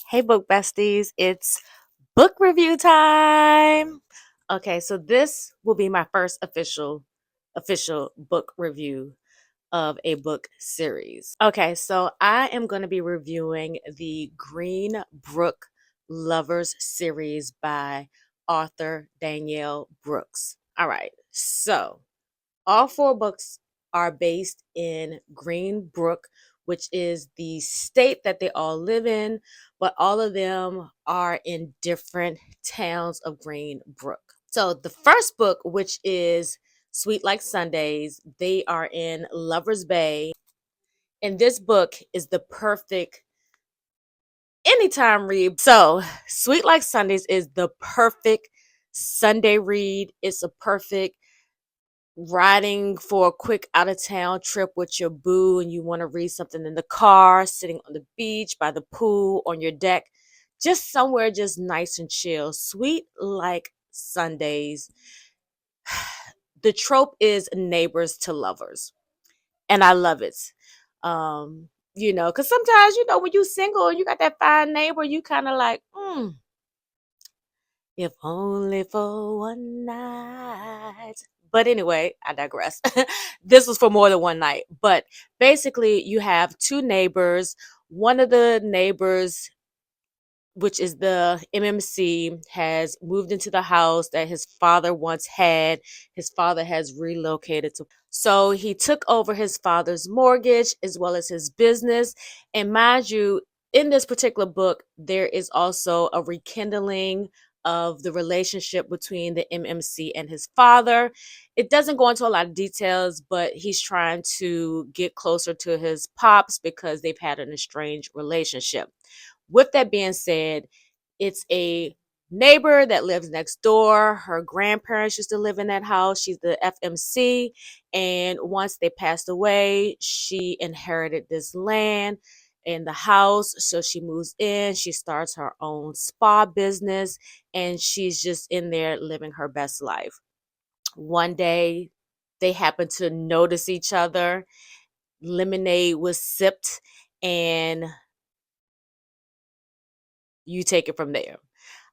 Hey, book besties, it's book review time. Okay, so this will be my first official book review of a book series. Okay, so I am going to be reviewing the Greenbrook Lovers series by author Danielle Brooks. All right, so all four books are based in Greenbrook, which is the state that they all live in, but all of them are in different towns of Greenbrook. So the first book, which is Sweet Like Sundays, they are in Lovers Bay. And this book is the perfect anytime read. So Sweet Like Sundays is the perfect Sunday read. It's a perfect riding for a quick out of town trip with your boo and you want to read something in the car, sitting on the beach, by the pool, on your deck, just somewhere just nice and chill. Sweet Like Sundays. The trope is neighbors to lovers, and I love it. Because sometimes, when you single and you got that fine neighbor, you kind of like, if only for one night. But anyway, I digress. This was for more than one night. But basically, you have two neighbors. One of the neighbors, which is the MMC, has moved into the house that his father once had. His father has relocated to. So he took over his father's mortgage as well as his business. And mind you, in this particular book, there is also a rekindling of the relationship between the MMC and his father. It doesn't go into a lot of details, but he's trying to get closer to his pops because they've had an estranged relationship. With that being said, it's a neighbor that lives next door. Her grandparents used to live in that house. She's the FMC. And once they passed away, she inherited this land and the house. So she moves in. She starts her own spa business and she's just in there living her best life. One day, they happen to notice each other. Lemonade was sipped, and you take it from there.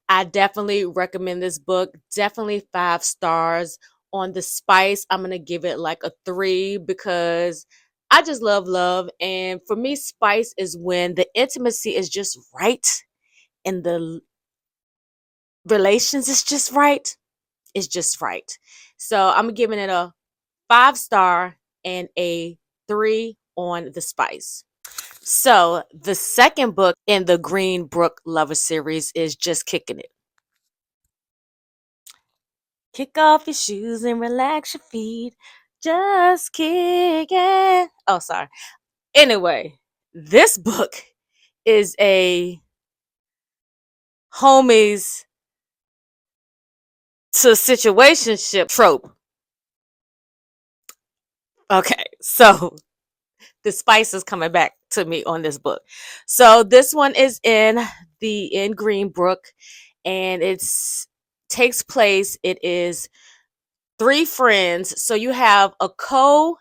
I definitely recommend this book. Definitely 5 stars. On the spice, I'm going to give it like a 3 because I just love love. And for me, spice is when the intimacy is just right and the relations is just right. It's just right. So I'm giving it a 5 star and a 3 on the spice. So the second book in the Greenbrook Lover series is Just Kicking It. Kick off your shoes and relax your feet. Just kick it. Oh, sorry. Anyway, this book is a homies to situationship trope. Okay, so the spice is coming back to me on this book. So this one is in Greenbrook, and it's takes place. It is 3 friends. So you have a co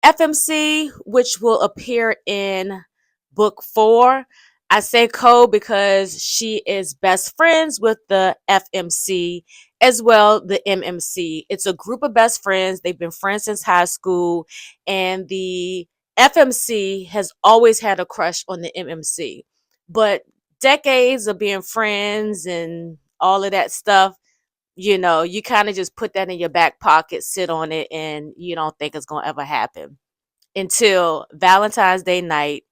FMC, which will appear in book 4. I say co because she is best friends with the FMC as well, the MMC. It's a group of best friends. They've been friends since high school, and the FMC has always had a crush on the MMC. But decades of being friends and all of that stuff, you kind of just put that in your back pocket, sit on it, and you don't think it's going to ever happen until Valentine's Day night.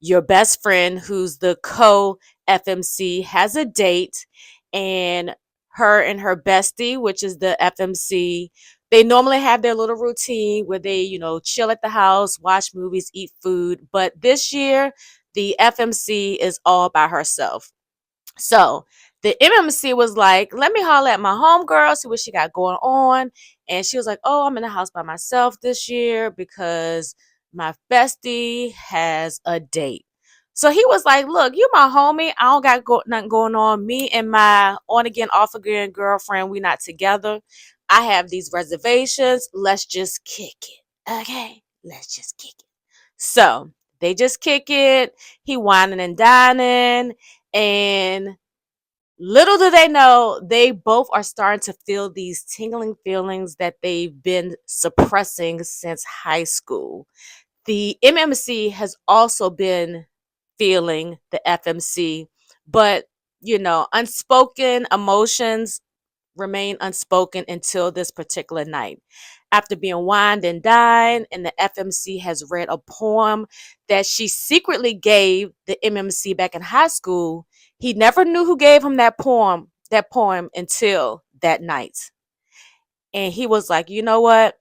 Your best friend, who's the co FMC, has a date, and her bestie, which is the FMC, they normally have their little routine where they, chill at the house, watch movies, eat food. But this year, the FMC is all by herself. So the MMC was like, let me holler at my homegirl, see what she got going on. And she was like, oh, I'm in the house by myself this year because my bestie has a date. So he was like, look, you my homie. I don't got nothing going on. Me and my on again, off again girlfriend, we not together. I have these reservations. Let's just kick it. Okay? Let's just kick it. So They just kick it. He whining and dining. And little do they know, they both are starting to feel these tingling feelings that they've been suppressing since high school. The MMC has also been feeling the FMC, but unspoken emotions remain unspoken until this particular night. After being wined and dined, and the FMC has read a poem that she secretly gave the MMC back in high school, he never knew who gave him that poem until that night. And he was like, you know what?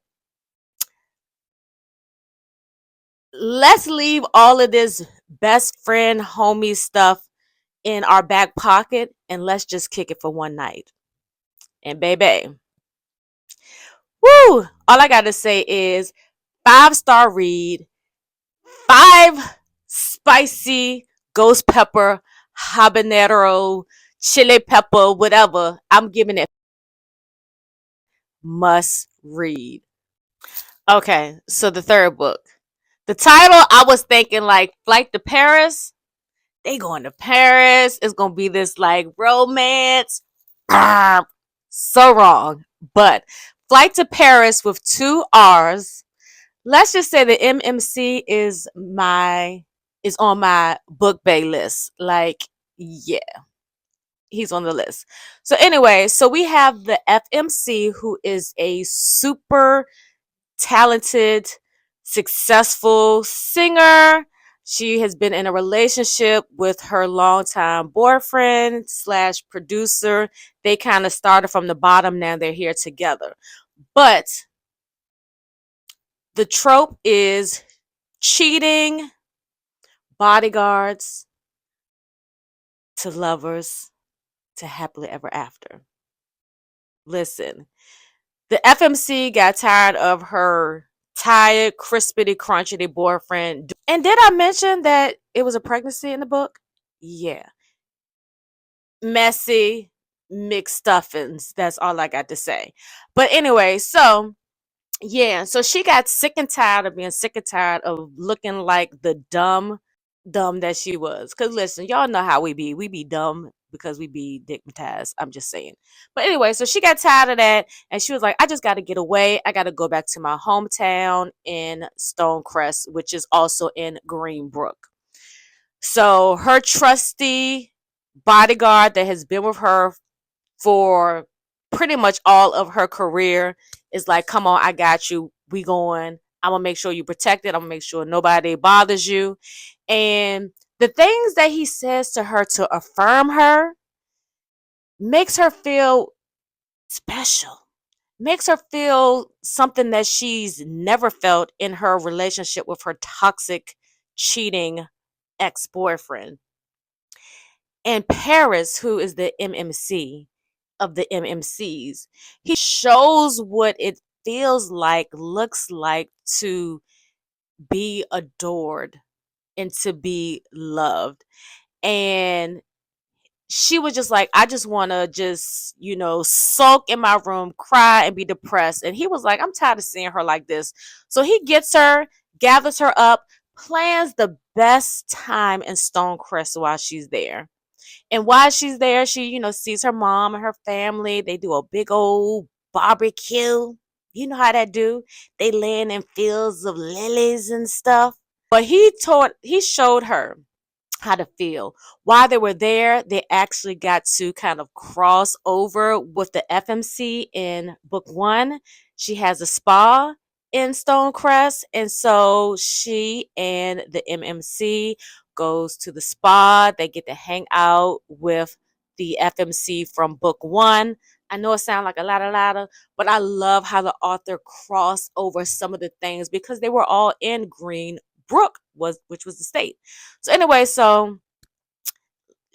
Let's leave all of this best friend, homie stuff in our back pocket and let's just kick it for one night. And baby, woo! All I gotta say is 5-star read, 5 spicy ghost pepper, habanero, chili pepper, whatever. I'm giving it must read. Okay, so the third book. The title, I was thinking like Flight to Paris. They going to Paris. It's gonna be this like romance. So wrong. But Flight to Paris with 2 R's. Let's just say the MMC is on my book bay list. Like, yeah, he's on the list. So anyway, so we have the FMC, who is a super talented, successful singer. She has been in a relationship with her longtime boyfriend slash producer. They kind of started from the bottom. Now they're here together. But the trope is cheating, bodyguards to lovers to happily ever after. Listen, the FMC got tired of her tired, crispity, crunchity boyfriend. And did I mention that it was a pregnancy in the book? Yeah. Messy, mixed stuffings. That's all I got to say. But anyway, so yeah, so she got sick and tired of being sick and tired of looking like the dumb that she was. Cause listen, y'all know how we be. We be dumb because we be digmatized. I'm just saying. But anyway, so she got tired of that and she was like, I just gotta get away. I gotta go back to my hometown in Stonecrest, which is also in Greenbrook. So her trusty bodyguard that has been with her for pretty much all of her career is like, come on, I got you. We going. I'm gonna make sure you protected. I'm gonna make sure nobody bothers you. And the things that he says to her to affirm her makes her feel special. Makes her feel something that she's never felt in her relationship with her toxic, cheating ex-boyfriend. And Paris, who is the MMC of the MMCs, he shows what it feels like, looks like to be adored and to be loved. And she was just like, I just want to just, sulk in my room, cry and be depressed. And he was like, I'm tired of seeing her like this. So he gets her, gathers her up, plans the best time in Stonecrest while she's there. And while she's there, she, sees her mom and her family. They do a big old barbecue. You know how that do. They land in fields of lilies and stuff. But he showed her how to feel. While they were there, they actually got to kind of cross over with the FMC in book one. She has a spa in Stonecrest, and so she and the MMC goes to the spa. They get to hang out with the FMC from book one. I know it sounds like a lot, but I love how the author crossed over some of the things because they were all in Greenbrook, which was the state. So anyway, so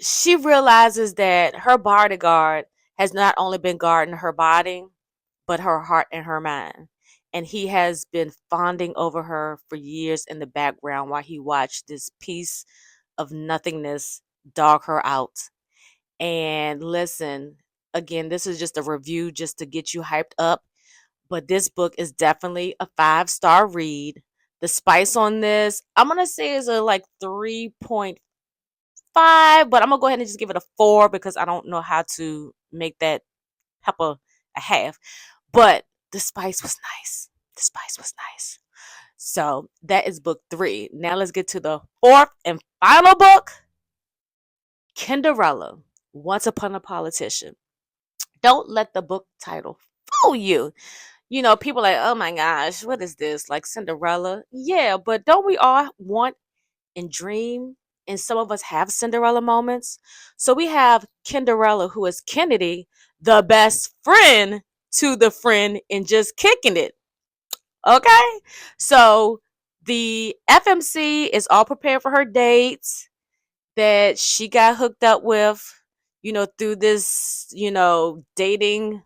she realizes that her bodyguard has not only been guarding her body, but her heart and her mind. And he has been fawning over her for years in the background while he watched this piece of nothingness dog her out. And listen, again, this is just a review just to get you hyped up. But this book is definitely a 5-star read. The spice on this, I'm gonna say is a like 3.5, but I'm gonna go ahead and just give it a 4 because I don't know how to make that pepper a half. But the spice was nice. The spice was nice. So that is book 3. Now let's get to the fourth and final book, Cinderella, Once Upon a Politician. Don't let the book title fool you. You know, people are like, oh my gosh, what is this? Like Cinderella? Yeah, but don't we all want and dream? And some of us have Cinderella moments. So we have Cinderella, who is Kennedy, the best friend to the friend, and just kicking it. Okay? So the FMC is all prepared for her dates that she got hooked up with, through this, dating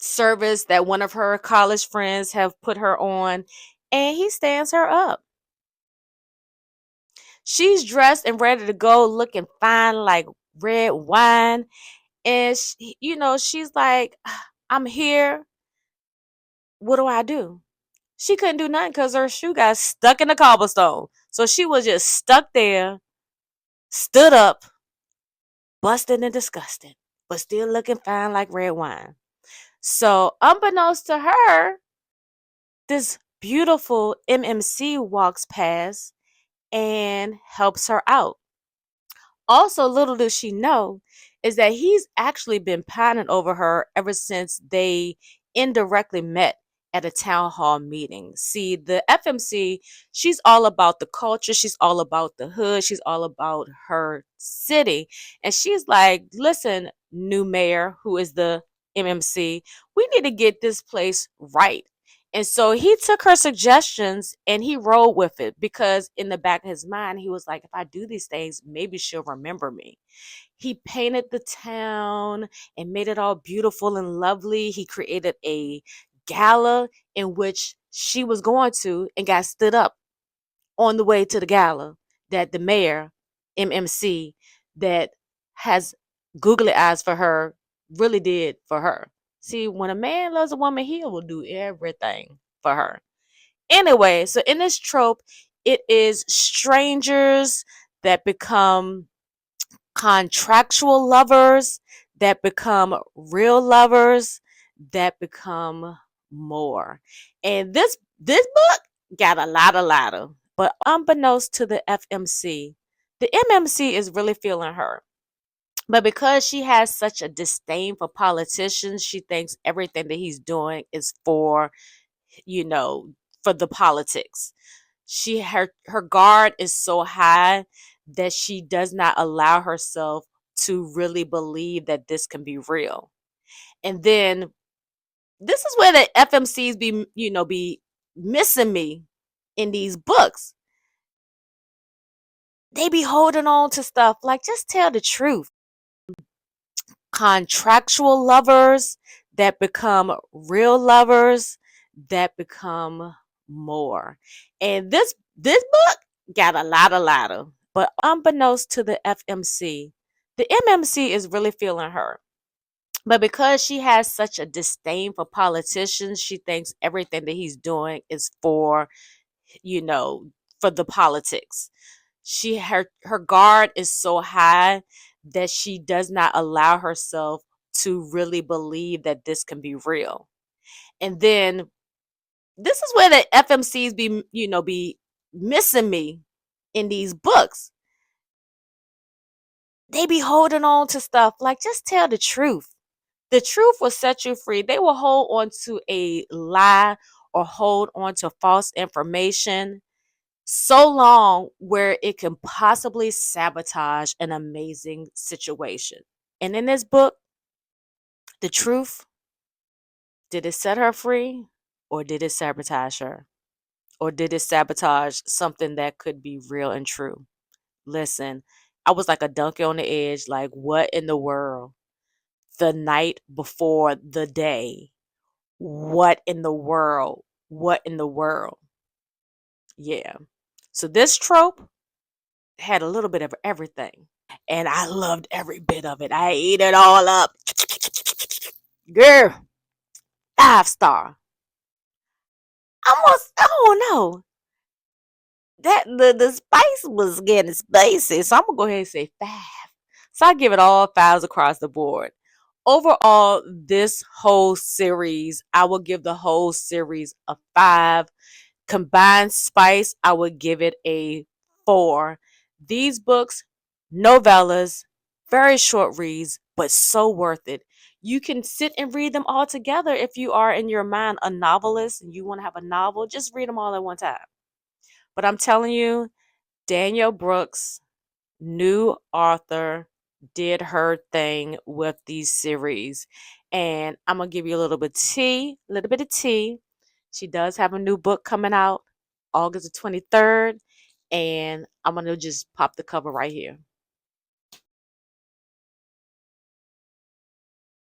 service that one of her college friends have put her on, and he stands her up. She's dressed and ready to go, looking fine like red wine, and she's like, I'm here. What do I do? She couldn't do nothing because her shoe got stuck in the cobblestone. So she was just stuck there, stood up, busted and disgusted, but still looking fine like red wine. So, unbeknownst to her, this beautiful MMC walks past and helps her out. Also, little does she know is that he's actually been pining over her ever since they indirectly met at a town hall meeting. See, the FMC, she's all about the culture, she's all about the hood, she's all about her city. And she's like, listen, new mayor, who is the MMC, we need to get this place right. And so he took her suggestions and he rolled with it because in the back of his mind, he was like, if I do these things, maybe she'll remember me. He painted the town and made it all beautiful and lovely. He created a gala in which she was going to and got stood up on the way to the gala that the mayor, MMC, that has googly eyes for her, really did for her. See, when a man loves a woman, he will do everything for her. Anyway, so in this trope, it is strangers that become contractual lovers, that become real lovers, that become more. And this book got a lot of ladder, but unbeknownst to the FMC, the MMC is really feeling her. But because she has such a disdain for politicians, she thinks everything that he's doing is you know, for the politics. Her guard is so high that she does not allow herself to really believe that this can be real. And then this is where the FMCs be missing me in these books. They be holding on to stuff like just tell the truth. Contractual lovers that become real lovers that become more. And this book got a lot of ladder, but unbeknownst to the FMC, the MMC is really feeling her. But because she has such a disdain for politicians, she thinks everything that he's doing is you know, for the politics. Her guard is so high that she does not allow herself to really believe that this can be real. And then this is where the FMCs be missing me in these books. They be holding on to stuff like just tell the truth. The truth will set you free. They will hold on to a lie or hold on to false information so long where it can possibly sabotage an amazing situation. And in this book, the truth, did it set her free or did it sabotage her? Or did it sabotage something that could be real and true? Listen, I was like a donkey on the edge, like, what in the world? The night before the day. What in the world? What in the world? Yeah. So this trope had a little bit of everything. And I loved every bit of it. I ate it all up. Girl, 5 star. almost, I don't know. That the spice was getting spicy. So I'm gonna go ahead and say 5. So I give it all 5s across the board. Overall, this whole series, I will give the whole series a 5. Combined spice, I would give it a 4. These books, novellas, very short reads, but so worth it. You can sit and read them all together if you are in your mind a novelist and you want to have a novel. Just read them all at one time. But I'm telling you, Danielle Brooks, new author, did her thing with these series. And I'm gonna give you a little bit of tea. She does have a new book coming out August the 23rd. And I'm gonna just pop the cover right here.